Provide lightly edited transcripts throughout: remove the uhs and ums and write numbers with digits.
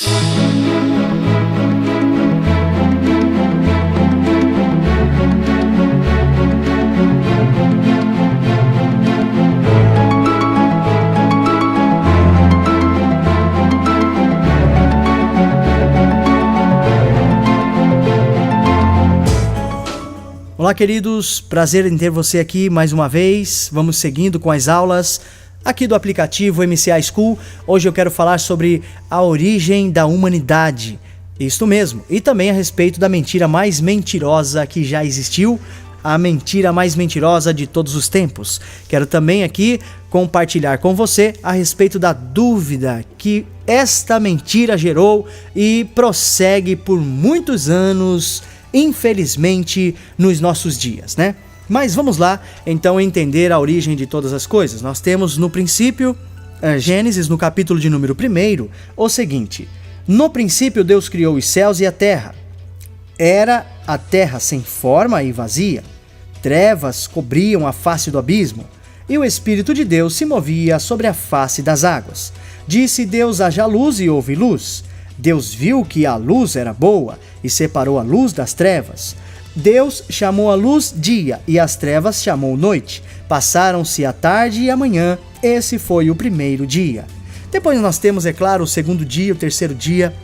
Olá, queridos, prazer em ter você aqui mais uma vez. Vamos seguindo com as aulas aqui do aplicativo MCA School. Hoje eu quero falar sobre a origem da humanidade, isto mesmo, e também a respeito da mentira mais mentirosa que já existiu, a mentira mais mentirosa de todos os tempos. Quero também aqui compartilhar com você a respeito da dúvida que esta mentira gerou e prossegue por muitos anos, infelizmente, nos nossos dias, né? Mas vamos lá, então, entender a origem de todas as coisas. Nós temos no princípio, Gênesis, no capítulo de número 1, o seguinte: no princípio Deus criou os céus e a terra. Era a terra sem forma e vazia. Trevas cobriam a face do abismo, e o Espírito de Deus se movia sobre a face das águas. Disse Deus: haja luz, e houve luz. Deus viu que a luz era boa e separou a luz das trevas. Deus chamou a luz dia e as trevas chamou noite. Passaram-se a tarde e a manhã. Esse foi o primeiro dia. Depois nós temos, é claro, o segundo dia, o terceiro dia,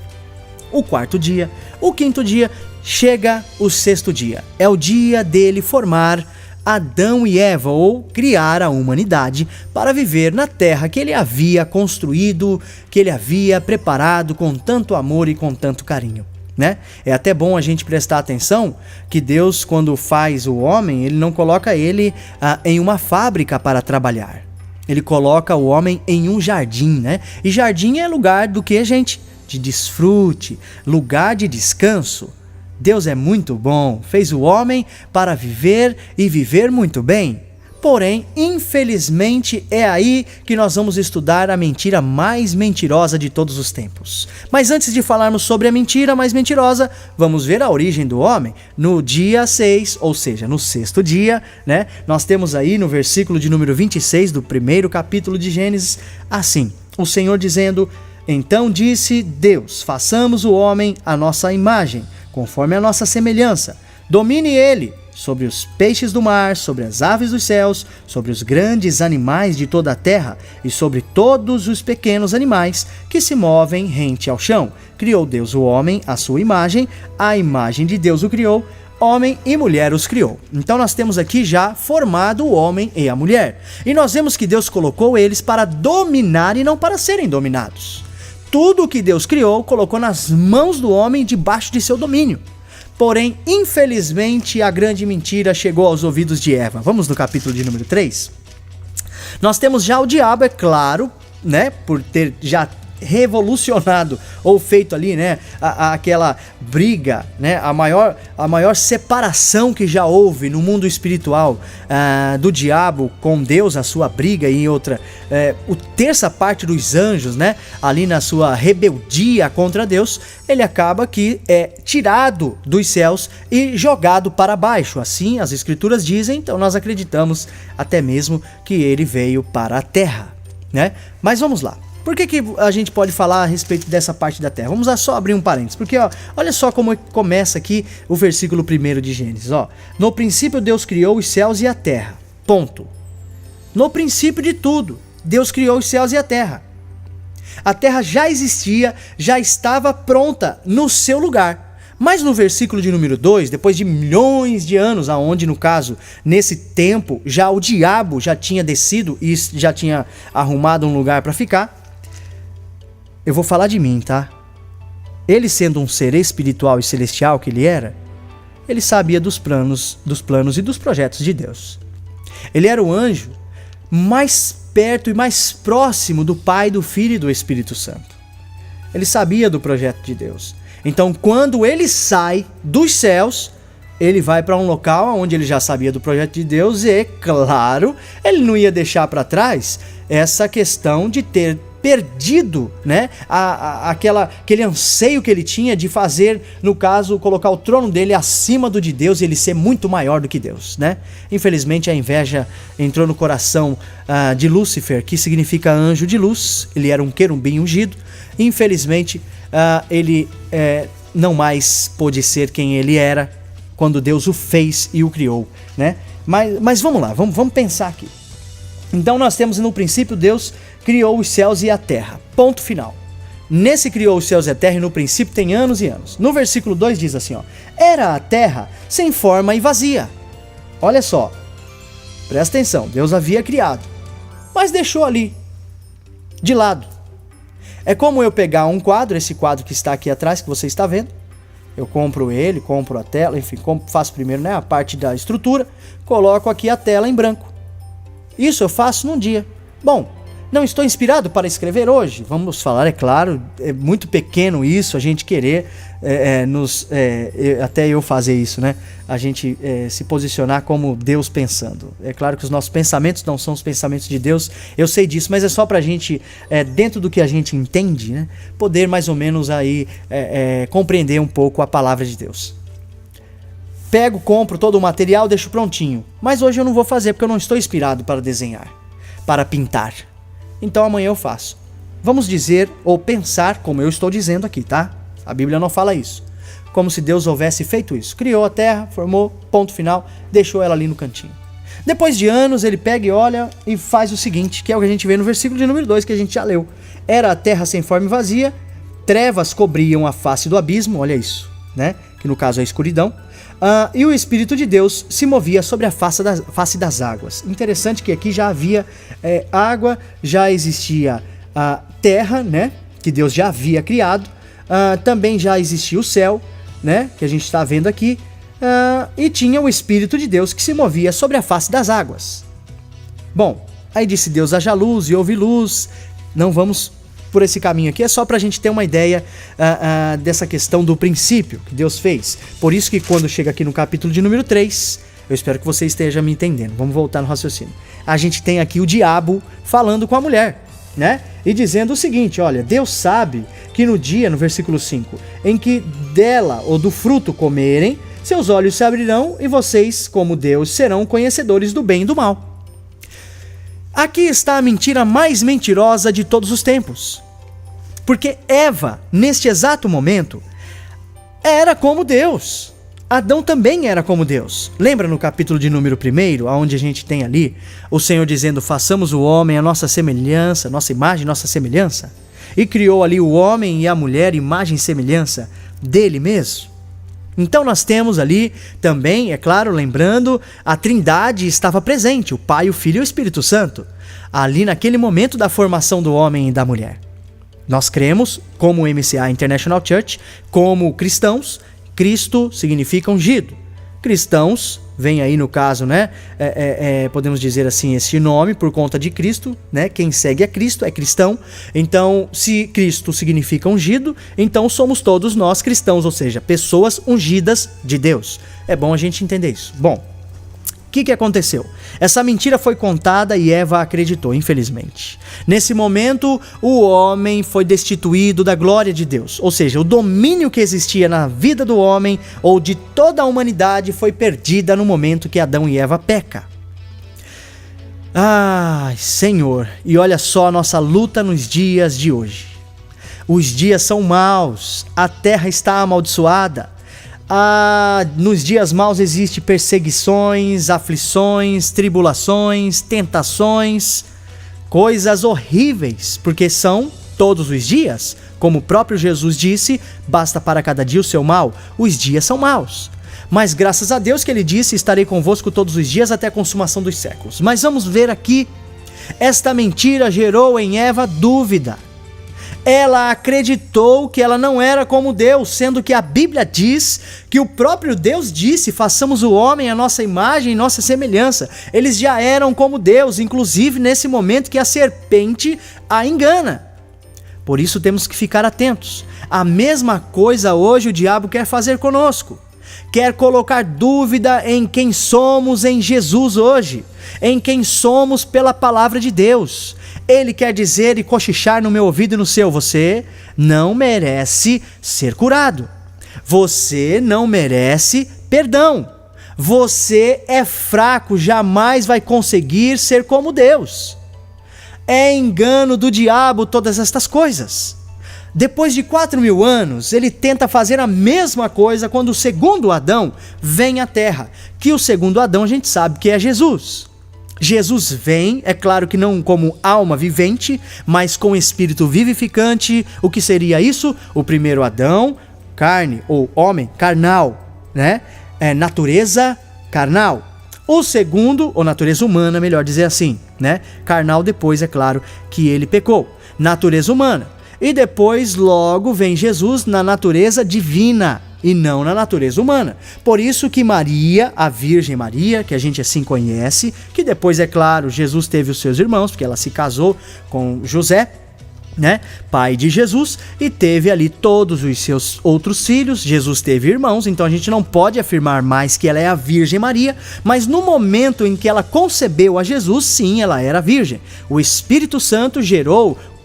o quarto dia, o quinto dia. Chega o sexto dia. É o dia dele formar Adão e Eva, ou criar a humanidade para viver na terra que ele havia construído, que ele havia preparado com tanto amor e com tanto carinho, né? É até bom a gente prestar atenção que Deus, quando faz o homem, ele não coloca ele em uma fábrica para trabalhar. Ele coloca o homem em um jardim, né? E jardim é lugar do que, gente? De desfrute, lugar de descanso. Deus é muito bom, fez o homem para viver e viver muito bem. Porém, infelizmente, é aí que nós vamos estudar a mentira mais mentirosa de todos os tempos. Mas antes de falarmos sobre a mentira mais mentirosa, vamos ver a origem do homem. No dia 6, ou seja, no sexto dia, né? Nós temos aí no versículo de número 26 do primeiro capítulo de Gênesis, assim: o Senhor dizendo: então disse Deus, façamos o homem à nossa imagem, conforme a nossa semelhança. Domine ele sobre os peixes do mar, sobre as aves dos céus, sobre os grandes animais de toda a terra e sobre todos os pequenos animais que se movem rente ao chão. Criou Deus o homem à sua imagem, a imagem de Deus o criou, homem e mulher os criou. Então nós temos aqui já formado o homem e a mulher. E nós vemos que Deus colocou eles para dominar e não para serem dominados. Tudo o que Deus criou, colocou nas mãos do homem debaixo de seu domínio. Porém, infelizmente, a grande mentira chegou aos ouvidos de Eva. Vamos no capítulo de número 3. Nós temos já o diabo, é claro, né, por ter já revolucionado ou feito ali, né, aquela briga, né, a maior separação que já houve no mundo espiritual do diabo com Deus, a sua briga, e em outra, terça parte dos anjos, né, ali na sua rebeldia contra Deus, ele acaba que é tirado dos céus e jogado para baixo. Assim as escrituras dizem, então nós acreditamos até mesmo que ele veio para a terra, né? Mas vamos lá. Por que a gente pode falar a respeito dessa parte da terra? Vamos só abrir um parênteses, porque olha só como começa aqui o versículo 1 de Gênesis. No princípio Deus criou os céus e a terra. Ponto. No princípio de tudo, Deus criou os céus e a terra. A terra já existia, já estava pronta no seu lugar. Mas no versículo de número 2, depois de milhões de anos, aonde no caso, nesse tempo, já o diabo já tinha descido e já tinha arrumado um lugar para ficar, eu vou falar de mim, tá? Ele, sendo um ser espiritual e celestial que ele era, ele sabia dos planos e dos projetos de Deus. Ele era o anjo mais perto e mais próximo do Pai, do Filho e do Espírito Santo. Ele sabia do projeto de Deus. Então, quando ele sai dos céus, ele vai para um local onde ele já sabia do projeto de Deus e, claro, ele não ia deixar para trás essa questão de ter perdido, né, aquele anseio que ele tinha de fazer, no caso, colocar o trono dele acima do de Deus e ele ser muito maior do que Deus, né? Infelizmente a inveja entrou no coração de Lúcifer, que significa anjo de luz. Ele era um querubim ungido, infelizmente, ele não mais pôde ser quem ele era quando Deus o fez e o criou, né? Mas vamos lá, vamos pensar aqui. Então nós temos no princípio Deus criou os céus e a terra, ponto final. Nesse criou os céus e a terra e no princípio tem anos e anos. No versículo 2 diz assim, ó, era a terra sem forma e vazia. Olha só, presta atenção, Deus havia criado, mas deixou ali, de lado. É como eu pegar um quadro, esse quadro que está aqui atrás, que você está vendo. Eu compro ele, compro a tela, enfim, faço primeiro, né, a parte da estrutura, coloco aqui a tela em branco. Isso eu faço num dia. Bom, não estou inspirado para escrever hoje. Vamos falar, é claro, é muito pequeno isso, a gente querer até eu fazer isso, né? A gente se posicionar como Deus pensando. É claro que os nossos pensamentos não são os pensamentos de Deus, eu sei disso, mas é só pra gente, dentro do que a gente entende, né, poder mais ou menos aí compreender um pouco a palavra de Deus. Pego, compro todo o material, deixo prontinho. Mas hoje eu não vou fazer porque eu não estou inspirado para desenhar, para pintar. Então amanhã eu faço. Vamos dizer ou pensar como eu estou dizendo aqui, tá? A Bíblia não fala isso. Como se Deus houvesse feito isso. Criou a terra, formou, ponto final, deixou ela ali no cantinho. Depois de anos ele pega e olha e faz o seguinte, que é o que a gente vê no versículo de número 2 que a gente já leu. Era a terra sem forma e vazia, trevas cobriam a face do abismo, olha isso, né? Que no caso é a escuridão. E o Espírito de Deus se movia sobre a face das águas. Interessante que aqui já havia água, já existia a terra, né, que Deus já havia criado, também já existia o céu, né, que a gente está vendo aqui, e tinha o Espírito de Deus que se movia sobre a face das águas. Bom, aí disse Deus, haja luz e houve luz. Não vamos por esse caminho aqui, é só pra gente ter uma ideia dessa questão do princípio que Deus fez. Por isso que quando chega aqui no capítulo de número 3, eu espero que você esteja me entendendo, vamos voltar no raciocínio. A gente tem aqui o diabo falando com a mulher, né? E dizendo o seguinte, olha, Deus sabe que no dia, no versículo 5, em que dela ou do fruto comerem, seus olhos se abrirão e vocês, como Deus, serão conhecedores do bem e do mal. Aqui está a mentira mais mentirosa de todos os tempos. Porque Eva, neste exato momento, era como Deus. Adão também era como Deus. Lembra no capítulo de número 1, onde a gente tem ali o Senhor dizendo, façamos o homem a nossa semelhança, nossa imagem, nossa semelhança? E criou ali o homem e a mulher, imagem e semelhança dele mesmo. Então nós temos ali também, é claro, lembrando, a Trindade estava presente, o Pai, o Filho e o Espírito Santo, ali naquele momento da formação do homem e da mulher. Nós cremos, como MCA International Church, como cristãos, Cristo significa ungido. Cristãos, vem aí no caso, né, podemos dizer assim, esse nome por conta de Cristo, né, quem segue a Cristo é cristão. Então, se Cristo significa ungido, então somos todos nós cristãos, ou seja, pessoas ungidas de Deus. É bom a gente entender isso. Bom, o que aconteceu? Essa mentira foi contada e Eva acreditou, infelizmente. Nesse momento, o homem foi destituído da glória de Deus. Ou seja, o domínio que existia na vida do homem ou de toda a humanidade foi perdida no momento que Adão e Eva pecam. Ai, Senhor, e olha só a nossa luta nos dias de hoje. Os dias são maus, a terra está amaldiçoada. Nos dias maus existem perseguições, aflições, tribulações, tentações, coisas horríveis, porque são todos os dias. Como o próprio Jesus disse, basta para cada dia o seu mal, os dias são maus. Mas graças a Deus que ele disse, estarei convosco todos os dias até a consumação dos séculos. Mas vamos ver aqui, esta mentira gerou em Eva dúvida. Ela acreditou que ela não era como Deus, sendo que a Bíblia diz que o próprio Deus disse, façamos o homem à nossa imagem e nossa semelhança. Eles já eram como Deus, inclusive nesse momento que a serpente a engana. Por isso temos que ficar atentos. A mesma coisa hoje o diabo quer fazer conosco. Quer colocar dúvida em quem somos em Jesus hoje, em quem somos pela palavra de Deus. Ele quer dizer e cochichar no meu ouvido e no seu, você não merece ser curado. Você não merece perdão. Você é fraco, jamais vai conseguir ser como Deus. É engano do diabo todas estas coisas. Depois de 4.000 anos, ele tenta fazer a mesma coisa quando o segundo Adão vem à Terra. Que o segundo Adão a gente sabe que é Jesus. Jesus vem, é claro que não como alma vivente, mas com espírito vivificante. O que seria isso? O primeiro Adão, carne ou homem, carnal, né? Natureza carnal. O segundo, ou natureza humana, melhor dizer assim, né? Carnal depois, é claro, que ele pecou. Natureza humana. E depois, logo, vem Jesus na natureza divina e não na natureza humana. Por isso que Maria, a Virgem Maria, que a gente assim conhece, que depois, é claro, Jesus teve os seus irmãos, porque ela se casou com José, né, pai de Jesus, e teve ali todos os seus outros filhos. Jesus teve irmãos, então a gente não pode afirmar mais que ela é a Virgem Maria, mas no momento em que ela concebeu a Jesus, sim, ela era virgem. O Espírito Santo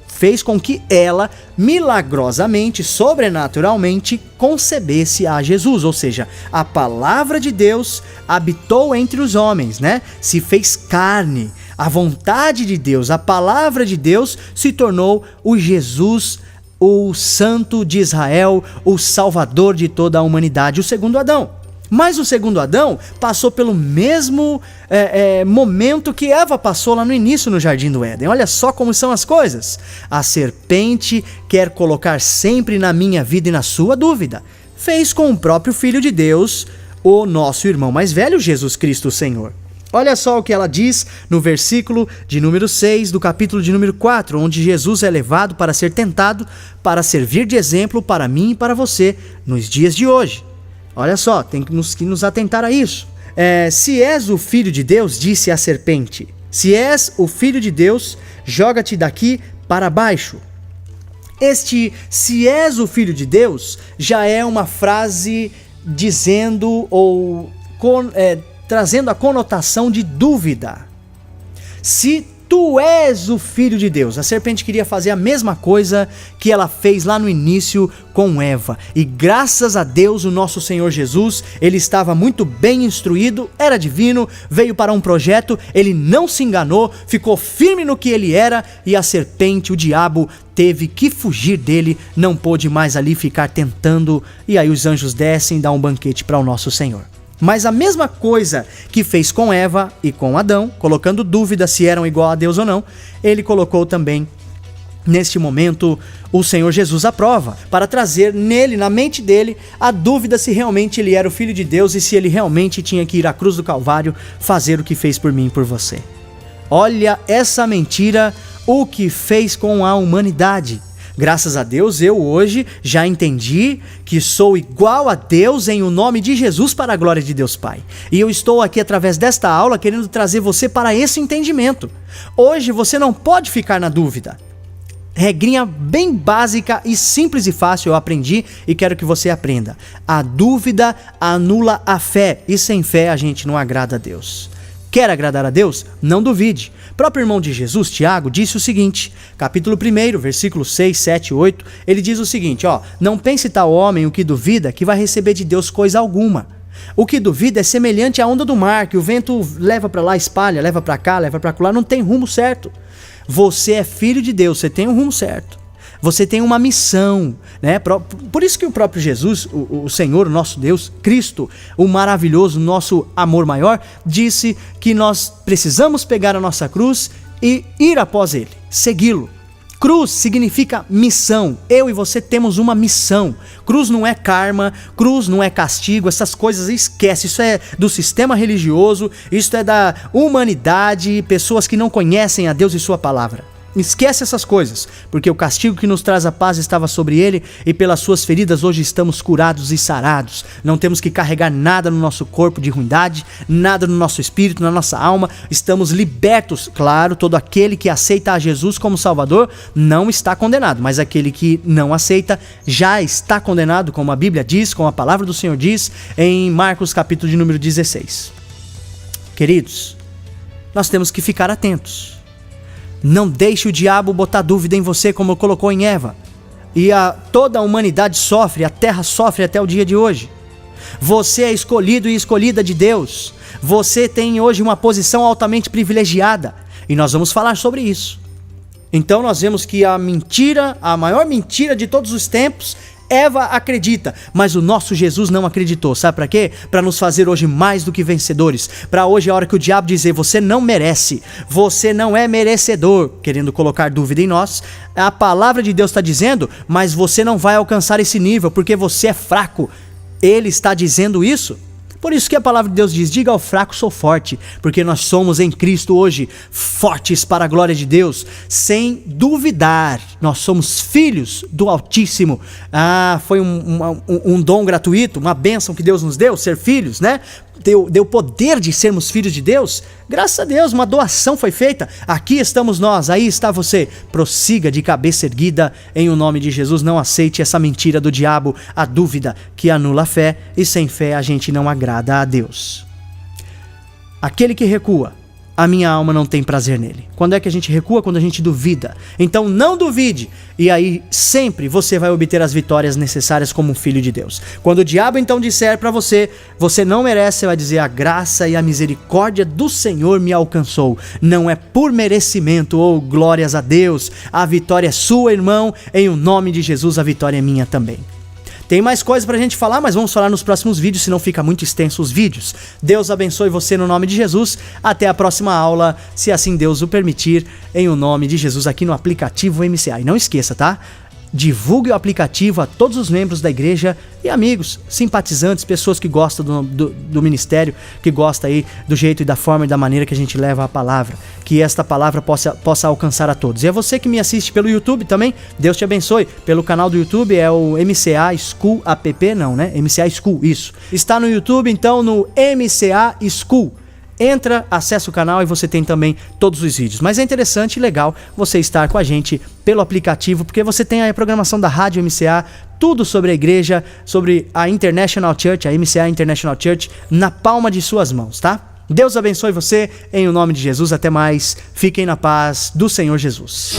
fez com que ela, milagrosamente, sobrenaturalmente, concebesse a Jesus. Ou seja, a palavra de Deus habitou entre os homens, né? Se fez carne. A vontade de Deus, a palavra de Deus se tornou o Jesus, o Santo de Israel, o Salvador de toda a humanidade, o segundo Adão. Mas o segundo Adão passou pelo mesmo momento que Eva passou lá no início no Jardim do Éden. Olha só como são as coisas. A serpente quer colocar sempre na minha vida e na sua dúvida. Fez com o próprio Filho de Deus, o nosso irmão mais velho, Jesus Cristo o Senhor. Olha só o que ela diz no versículo de número 6 do capítulo de número 4, onde Jesus é levado para ser tentado, para servir de exemplo para mim e para você nos dias de hoje. Olha só, tem que nos atentar a isso. Se és o Filho de Deus, disse a serpente, se és o Filho de Deus, joga-te daqui para baixo. Se és o Filho de Deus, já é uma frase dizendo ou trazendo a conotação de dúvida. Se tu és o Filho de Deus. A serpente queria fazer a mesma coisa que ela fez lá no início com Eva. E graças a Deus, o nosso Senhor Jesus, ele estava muito bem instruído, era divino, veio para um projeto, ele não se enganou, ficou firme no que ele era, e a serpente, o diabo, teve que fugir dele, não pôde mais ali ficar tentando, e aí os anjos descem e dão um banquete para o nosso Senhor. Mas a mesma coisa que fez com Eva e com Adão, colocando dúvida se eram igual a Deus ou não, ele colocou também, neste momento, o Senhor Jesus à prova, para trazer nele, na mente dele, a dúvida se realmente ele era o Filho de Deus e se ele realmente tinha que ir à cruz do Calvário fazer o que fez por mim e por você. Olha essa mentira, o que fez com a humanidade. Graças a Deus, eu hoje já entendi que sou igual a Deus em o nome de Jesus para a glória de Deus Pai. E eu estou aqui através desta aula querendo trazer você para esse entendimento. Hoje você não pode ficar na dúvida. Regrinha bem básica e simples e fácil eu aprendi e quero que você aprenda. A dúvida anula a fé e sem fé a gente não agrada a Deus. Quer agradar a Deus? Não duvide. O próprio irmão de Jesus, Tiago, disse o seguinte, capítulo 1, versículos 6, 7 e 8, ele diz o seguinte, não pense tal homem o que duvida que vai receber de Deus coisa alguma. O que duvida é semelhante à onda do mar, que o vento leva para lá, espalha, leva para cá, leva para lá, não tem rumo certo. Você é filho de Deus, você tem um rumo certo. Você tem uma missão, né? Por isso que o próprio Jesus, o Senhor, o nosso Deus, Cristo, o maravilhoso, nosso amor maior, disse que nós precisamos pegar a nossa cruz e ir após Ele, segui-lo. Cruz significa missão. Eu e você temos uma missão. Cruz não é karma, cruz não é castigo, essas coisas esquece. Isso é do sistema religioso, isso é da humanidade, pessoas que não conhecem a Deus e sua palavra. Esquece essas coisas, porque o castigo que nos traz a paz estava sobre ele e pelas suas feridas hoje estamos curados e sarados. Não temos que carregar nada no nosso corpo de ruindade, nada no nosso espírito, na nossa alma. Estamos libertos. Claro, todo aquele que aceita a Jesus como Salvador não está condenado, mas aquele que não aceita já está condenado, como a Bíblia diz, como a palavra do Senhor diz em Marcos capítulo de número 16. Queridos, nós temos que ficar atentos. Não deixe o diabo botar dúvida em você como colocou em Eva. E toda a humanidade sofre, a terra sofre até o dia de hoje. Você é escolhido e escolhida de Deus. Você tem hoje uma posição altamente privilegiada. E nós vamos falar sobre isso. Então nós vemos que a mentira, a maior mentira de todos os tempos, Eva acredita, mas o nosso Jesus não acreditou. Sabe para quê? Para nos fazer hoje mais do que vencedores. Para hoje é a hora que o diabo dizer: você não merece, você não é merecedor, querendo colocar dúvida em nós. A palavra de Deus está dizendo: mas você não vai alcançar esse nível porque você é fraco. Ele está dizendo isso. Por isso que a palavra de Deus diz: diga ao fraco, sou forte, porque nós somos em Cristo hoje fortes para a glória de Deus, sem duvidar. Nós somos filhos do Altíssimo. Foi um dom gratuito, uma bênção que Deus nos deu, ser filhos, né? Deu poder de sermos filhos de Deus. Graças a Deus, uma doação foi feita. Aqui estamos nós, aí está você. Prossiga de cabeça erguida em o nome de Jesus. Não aceite essa mentira do diabo, a dúvida que anula a fé, e sem fé a gente não agrada a Deus. Aquele que recua, a minha alma não tem prazer nele. Quando é que a gente recua? Quando a gente duvida. Então não duvide, e aí sempre você vai obter as vitórias necessárias como um filho de Deus. Quando o diabo então disser para você: você não merece, você vai dizer: a graça e a misericórdia do Senhor me alcançou. Não é por merecimento, ou glórias a Deus. A vitória é sua, irmão, em o nome de Jesus a vitória é minha também. Tem mais coisas pra gente falar, mas vamos falar nos próximos vídeos, senão fica muito extenso os vídeos. Deus abençoe você no nome de Jesus. Até a próxima aula, se assim Deus o permitir, em o nome de Jesus, aqui no aplicativo MCA. E não esqueça, tá? Divulgue o aplicativo a todos os membros da igreja e amigos, simpatizantes, pessoas que gostam do ministério, que gostam aí do jeito e da forma e da maneira que a gente leva a palavra. Que esta palavra possa alcançar a todos. E é você que me assiste pelo YouTube também, Deus te abençoe. Pelo canal do YouTube é o MCA School app, não, né? MCA School, isso. Está no YouTube, então, no MCA School. Entra, acessa o canal e você tem também todos os vídeos. Mas é interessante e legal você estar com a gente pelo aplicativo, porque você tem a programação da Rádio MCA, tudo sobre a igreja, sobre a International Church, a MCA International Church, na palma de suas mãos, tá? Deus abençoe você, em o nome de Jesus. Até mais. Fiquem na paz do Senhor Jesus.